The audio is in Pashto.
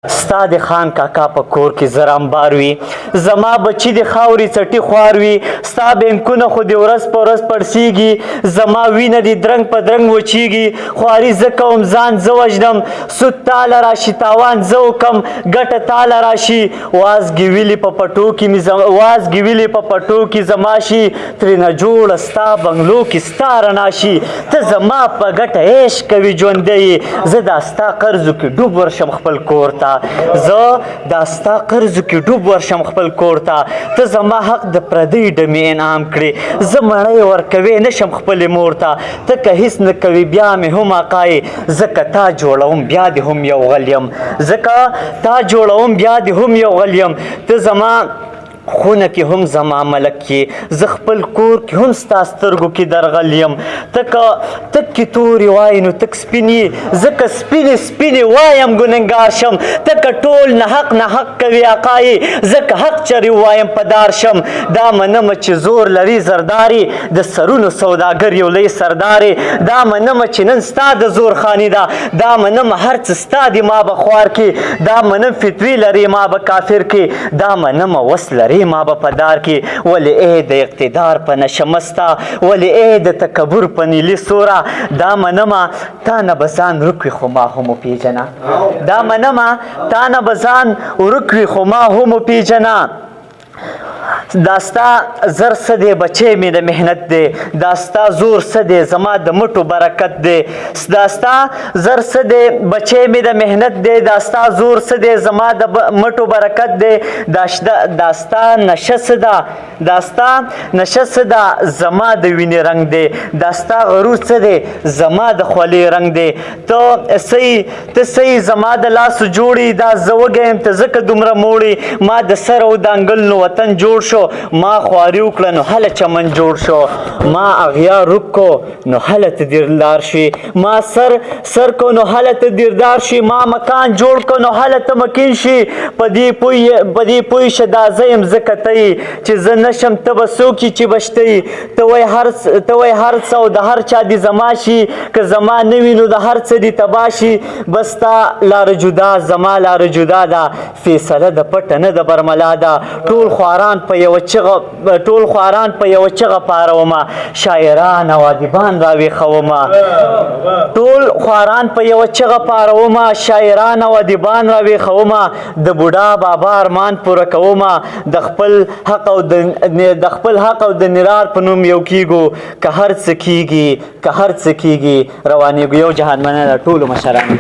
ستا د خان کاکا په کور کې زر انبار وي، زما بچي د خاورې څټي خوار وي، ستا بینکونه خو د ورځ په ورځ پړسیږي، زما وینه د درنګ په درنګ وچیږي، خواري زه کوم ځان زه وژنم، سود تاله راشي تاوان زه وکم ګټه تاله راشي، وازګې ویلې په پټو کې زما شي، ترېنه جوړه ستا بنګلو کې ستا رڼا شي، ته زما په ګټه عیش کوي ژوندی یې، زه دا ستا قرضو کې ډوب ورشم خپل کور ته، زه دا ستا قرضو کې ډوب ورشم خپل کور ته، ته زما حق د پردۍ ډمې انعام کړې، زه مړی ورکوې نشم خپلې مور ته، ته که هېڅ نه کوې بیا مې هم عقایې، زه که تا جوړوم بیا دې هم یو غل یم، ځکه تا جوړوم بیا دې هم یو غل یم، ته زما خونه کې هم زما ملک کې، زه خپل کور کې هم ستا سترګو کې درغل یم، ته که تکې تورې وایې نو تک سپین یې، زه که سپینې وایم ګنهګار شم، ته که ټول نحق کوي عقایې، زه که حق چرې ووایم په دار شم، دا منمه چې زور لري زردارې، د سرونو سوداګر یو لوی سردارې، دا منمه چې نن ستا د زور خاني ده، دا منمه هر څه ستا دي ما به خوار کې، دا منم فتوی لري ما به کافر کې، دا منمه وس لري ما به په دار کې، ولې ای د اقتدار په نشه مسته، ولې ای د تکبر په نیلي سوره، دا منمه تا نه به ځان ورک وي خو ما هم وپېژنه، دا منمه تا نه به ځان ورک وي خو ما هم وپېژنه، دا ستا زر څه دی بچی مې د محنت دی، دا ستا زور څه دی زما د مټو برکت دی، دا ستا زر څه دی بچی مې د محنت دی، دا ستا زور څه دی زما د مټو برکت دی، دا ستا نشه څه ده، دا ستا نشه څه ده زما د وینې رنګ دی، دا ستا غرور څه دی زما د خولې رنګ دی، ته صحیح زما د لاسو جوړې، دا زه وږی یم ته ځکه دومره موړې، ما د سر او د انګل نو وطن جوړ شو، ما خواري وکړه نو هله چمن جوړ شو، ما اغیار روک کو نو هله ته دیردار شي، ما سر کو نو هله ته دیردار شي، ما مکان جوړ کو نو هله ته مکین شي، په دې پوه شه دا زه یم ځکه ته یې چې زه نشم ته به څوک یې چې به شته یې، ته وایې هر څه او د هر چا دې زما شي، که زما نه وي نو د هر څه دې تباه شي، بس ستا لاره جدا زما لاره جدا ده، فیصله د پټه نه د برملا ده، ټول خواران په یوه چغه پارومه، شاعران او ادیبان راویښومه، ټول خواران په یوه چغه پارومه، شاعران او ادیبان راویښومه، د بوډا بابا ارمان پوره کومه، د خپل حق او د نرار په نوم یو کیږو، که هر څه کیږي روانېږو، یو جهان مننه ټولو مشرانو.